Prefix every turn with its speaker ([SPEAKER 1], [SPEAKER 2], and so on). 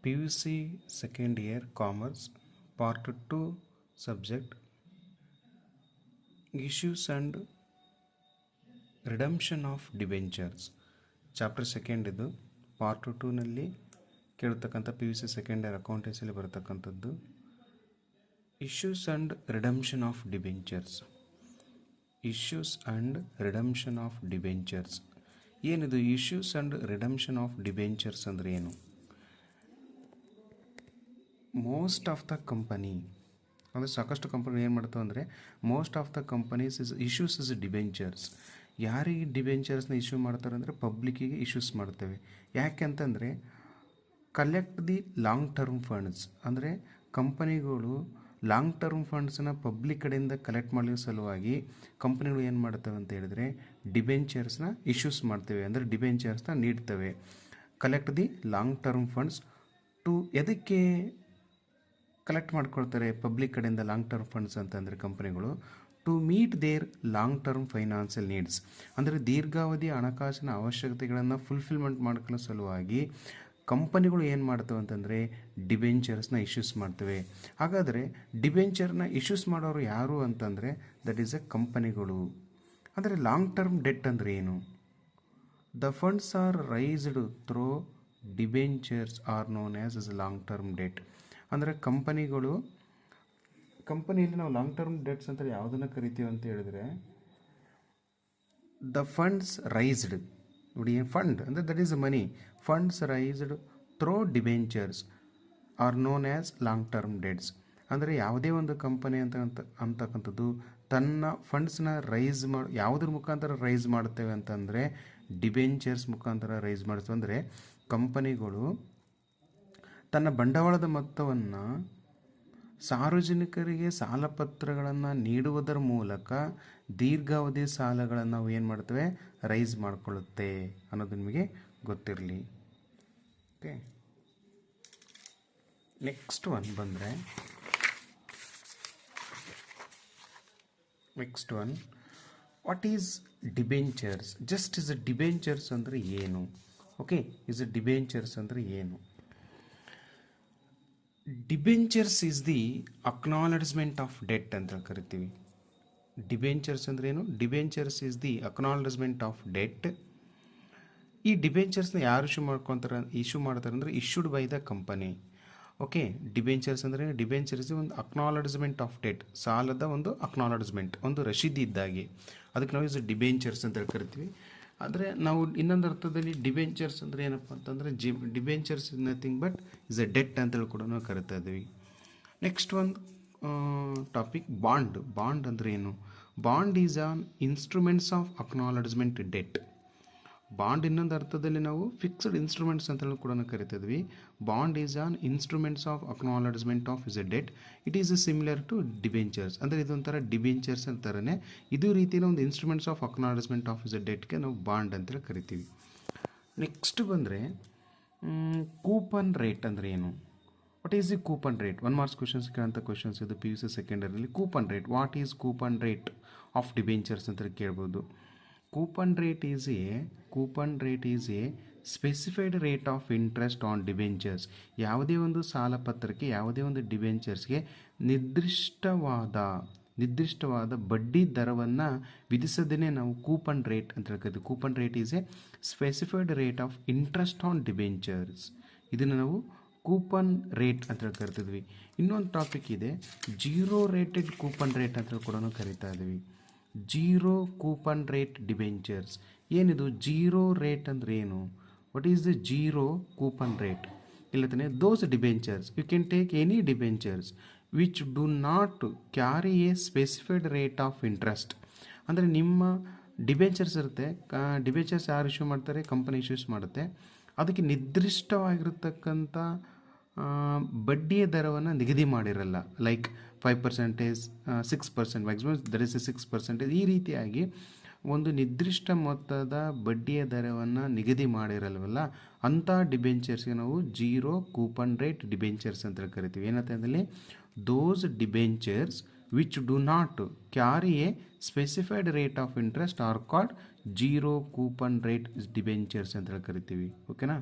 [SPEAKER 1] PUC second year commerce part 2 subject issues and redemption of debentures chapter second ಇದು part 2ನಲ್ಲಿ ಕೇಳ್ತಕ್ಕಂಥ PUC second year ಅಕೌಂಟೆನ್ಸಿಯಲ್ಲಿ ಬರತಕ್ಕಂಥದ್ದು issues and redemption of debentures. Issues and redemption of debentures ಏನಿದು? Issues and redemption of debentures ಅಂದರೆ ಏನು? Most of the company ಅಂದರೆ ಸಾಕಷ್ಟು ಕಂಪನಿ ಏನು ಮಾಡ್ತಾವೆ ಅಂದರೆ most of the companies issues is debentures. ಯಾರಿಗೆ ಡಿಬೆಂಚರ್ಸ್ನ ಇಶ್ಯೂ ಮಾಡ್ತಾರೆ ಅಂದರೆ ಪಬ್ಲಿಕ್ಕಿಗೆ ಇಶ್ಯೂಸ್ ಮಾಡ್ತೇವೆ. ಯಾಕೆ ಅಂತಂದರೆ collect the long term funds, ಅಂದರೆ ಕಂಪನಿಗಳು ಲಾಂಗ್ ಟರ್ಮ್ ಫಂಡ್ಸನ್ನ ಪಬ್ಲಿಕ್ ಕಡೆಯಿಂದ ಕಲೆಕ್ಟ್ ಮಾಡಲಿಕ್ಕೆ ಸಲುವಾಗಿ ಕಂಪನಿಗಳು ಏನು ಮಾಡ್ತವೆ ಅಂತ ಹೇಳಿದ್ರೆ ಡಿಬೆಂಚರ್ಸ್ನ ಇಶ್ಯೂಸ್ ಮಾಡ್ತೇವೆ, ಅಂದರೆ ಡಿಬೆಂಚರ್ಸ್ನ ನೀಡ್ತವೆ. Collect the long term funds to ಎದಕ್ಕೆ ಕಲೆಕ್ಟ್ ಮಾಡ್ಕೊಳ್ತಾರೆ ಪಬ್ಲಿಕ್ ಕಡೆಯಿಂದ ಲಾಂಗ್ ಟರ್ಮ್ ಫಂಡ್ಸ್ ಅಂತಂದರೆ ಕಂಪನಿಗಳು to meet their long term financial needs, ಅಂದರೆ ದೀರ್ಘಾವಧಿ ಹಣಕಾಸಿನ ಅವಶ್ಯಕತೆಗಳನ್ನು ಫುಲ್ಫಿಲ್ಮೆಂಟ್ ಮಾಡ್ಕೊಳ್ಳೋ ಸಲುವಾಗಿ ಕಂಪನಿಗಳು ಏನು ಮಾಡ್ತವೆ ಅಂತಂದರೆ ಡಿಬೆಂಚರ್ಸ್ನ ಇಶ್ಯೂಸ್ ಮಾಡ್ತವೆ. ಹಾಗಾದರೆ ಡಿಬೆಂಚರ್ನ ಇಶ್ಯೂಸ್ ಮಾಡೋರು ಯಾರು ಅಂತಂದರೆ ದಟ್ ಈಸ್ ಎ ಕಂಪನಿಗಳು. ಅಂದರೆ ಲಾಂಗ್ ಟರ್ಮ್ ಡೆಟ್ ಅಂದರೆ ಏನು? The funds are raised through debentures R known as is long term debt. ಅಂದರೆ ಕಂಪನಿಯಲ್ಲಿ ನಾವು ಲಾಂಗ್ ಟರ್ಮ್ ಡೆಟ್ಸ್ ಅಂತ ಯಾವುದನ್ನು ಕರಿತೀವಿ ಅಂತ ಹೇಳಿದ್ರೆ ದ ಫಂಡ್ಸ್ ರೈಸ್ಡ್, ನೋಡಿ ಫಂಡ್ ಅಂದರೆ that is money, funds raised through debentures R known as long term debts. ಅಂದರೆ ಯಾವುದೇ ಒಂದು ಕಂಪನಿ ಅಂತಕ್ಕಂಥದ್ದು ತನ್ನ ಫಂಡ್ಸ್ನ ರೈಸ್ ಯಾವುದ್ರ ಮುಖಾಂತರ ರೈಸ್ ಮಾಡ್ತೇವೆ ಅಂತಂದರೆ ಡಿಬೆಂಚರ್ಸ್ ಮುಖಾಂತರ ರೈಸ್ ಮಾಡ್ತೇವೆ. ಅಂದರೆ ಕಂಪನಿಗಳು ತನ್ನ ಬಂಡವಾಳದ ಮೊತ್ತವನ್ನು ಸಾರ್ವಜನಿಕರಿಗೆ ಸಾಲಪತ್ರಗಳನ್ನು ನೀಡುವುದರ ಮೂಲಕ ದೀರ್ಘಾವಧಿ ಸಾಲಗಳನ್ನು ನಾವು ಏನು ಮಾಡ್ತೇವೆ ರೈಸ್ ಮಾಡಿಕೊಳ್ಳುತ್ತೆ ಅನ್ನೋದು ನಿಮಗೆ ಗೊತ್ತಿರಲಿ. ಓಕೆ, ನೆಕ್ಸ್ಟ್ ಒನ್ ಬಂದರೆ what is debentures? Just is debentures ಅಂದರೆ ಏನು? ಓಕೆ, ಇಸ್ ಡಿಬೆಂಚರ್ಸ್ ಅಂದರೆ ಏನು? Debentures is the acknowledgement of debt ಅಂತ ಕರಿತೀವಿ. ಡಿಬೆಂಚರ್ಸ್ ಅಂದ್ರೆ ಏನು? Debentures is the acknowledgement of debt. ಈ ಡಿಬೆಂಚರ್ಸ್ನ ಯಾರು ಇಶ್ಯೂ ಮಾಡ್ತಾರೆ ಅಂದರೆ issued by the company. Okay, debentures ಅಂದರೆ ಡಿಬೆಂಚರ್ಸ್ ಒಂದು ಅಕ್ನಾಲಜ್ಮೆಂಟ್ ಆಫ್ ಡೆಟ್, ಸಾಲದ ಒಂದು ಅಕ್ನಾಲಜ್ಮೆಂಟ್, ಒಂದು ರಶೀದಿ ಇದ್ದಾಗೆ, ಅದಕ್ಕೆ ನಾವು ಇಸ್ ಡಿಬೆಂಚರ್ಸ್ ಅಂತ ಕರಿತೀವಿ. ಆದರೆ ನಾವು ಇನ್ನೊಂದು ಅರ್ಥದಲ್ಲಿ ಡಿಬೆಂಚರ್ಸ್ ಅಂದರೆ ಏನಪ್ಪ ಅಂತಂದರೆ debentures is nothing but is a debt ಅಂತೇಳಿ ಕೂಡ ನಾವು ಕರಿತಾ ಇದ್ದೀವಿ. ನೆಕ್ಸ್ಟ್ ಒಂದು ಟಾಪಿಕ್ ಬಾಂಡ್ ಅಂದರೆ ಏನು? Bond is an instruments of acknowledgement debt. Bond ಇನ್ನೊಂದು ಅರ್ಥದಲ್ಲಿ ನಾವು ಫಿಕ್ಸ್ಡ್ ಇನ್ಸ್ಟ್ರೂಮೆಂಟ್ಸ್ ಅಂತೇಳಿ ಕೂಡ ಕರಿತಾ ಇದ್ವಿ. Bond is an instruments of acknowledgement of is a debt. It is similar to debentures, ಅಂದರೆ ಇದೊಂಥರ ಡಿಬೆಂಚರ್ಸ್ ಅಂತಾರೇ ಇದು ರೀತಿಯ ಒಂದು instruments of acknowledgement of is a ಡೆಟ್ಗೆ ನಾವು ಬಾಂಡ್ ಅಂತೇಳಿ ಕರಿತೀವಿ. ನೆಕ್ಸ್ಟ್ ಬಂದರೆ ಕೂಪನ್ ರೇಟ್ ಅಂದರೆ ಏನು? What is the coupon rate? 1 marks questions ಕೇಳೋಂಥ ಕ್ವಶನ್ಸ್ ಇದು PUC ಸೆಕೆಂಡ್ ಇಯರಲ್ಲಿ. Coupon rate, what is coupon rate of debentures ಅಂತ ಕೇಳ್ಬೋದು. Coupon rate is a specified rate of interest on debentures. ಯಾವುದೇ ಒಂದು ಸಾಲಪತ್ರಕ್ಕೆ, ಯಾವುದೇ ಒಂದು ಡಿಬೆಂಚರ್ಸ್ಗೆ ನಿರ್ದಿಷ್ಟವಾದ ಬಡ್ಡಿ ದರವನ್ನು ವಿಧಿಸದೇ ನಾವು ಕೂಪನ್ ರೇಟ್ ಅಂತ ಹೇಳ್ತೀವಿ. Coupon rate is a specified rate of interest on debentures. ಇದನ್ನು ನಾವು ಕೂಪನ್ ರೇಟ್ ಅಂತ ಕರಿತಿದ್ವಿ. ಇನ್ನೊಂದು ಟಾಪಿಕ್ ಇದೆ ಜೀರೋ ರೇಟೆಡ್ ಕೂಪನ್ ರೇಟ್ ಅಂತ ಕೂಡ ನಾವು ಕರಿತಾ ಇದ್ದೀವಿ. ಜೀರೋ ಕೂಪನ್ ರೇಟ್ ಡಿಬೆಂಚರ್ಸ್ ಏನಿದು? ಜೀರೋ ರೇಟ್ ಅಂದರೆ ಏನು? What is the zero coupon rate? ಇಲ್ಲತಾನೆ those debentures you can take any debentures which do not carry a specified rate of interest. ಅಂದರೆ ನಿಮ್ಮ ಡಿಬೆಂಚರ್ಸ್ ಇರುತ್ತೆ, ಡಿಬೆಂಚರ್ಸ್ ಯಾರು ಇಶ್ಯೂ ಮಾಡ್ತಾರೆ? Company issues ಮಾಡುತ್ತೆ. ಅದಕ್ಕೆ ನಿರ್ದಿಷ್ಟವಾಗಿರತಕ್ಕಂಥ ಬಡ್ಡಿಯ ದರವನ್ನು ನಿಗದಿ ಮಾಡಿರಲ್ಲ. Like 5%, 6%, maximum that is 6%. ಈ ರೀತಿಯಾಗಿ ಒಂದು ನಿರ್ದಿಷ್ಟ ಮೊತ್ತದ ಬಡ್ಡಿಯ ದರವನ್ನು ನಿಗದಿ ಮಾಡಿರಲ್ವಲ್ಲ, ಅಂಥ ಡಿಬೆಂಚರ್ಸ್ಗೆ ನಾವು ಜೀರೋ ಕೂಪನ್ ರೇಟ್ ಡಿಬೆಂಚರ್ಸ್ ಅಂತ ಕರಿತೀವಿ. ಏನಂತಂದರೆ those debentures which do not carry a specified rate of interest are called zero coupon rate debentures ಅಂತ ಕರಿತೀವಿ. ಓಕೆನಾ?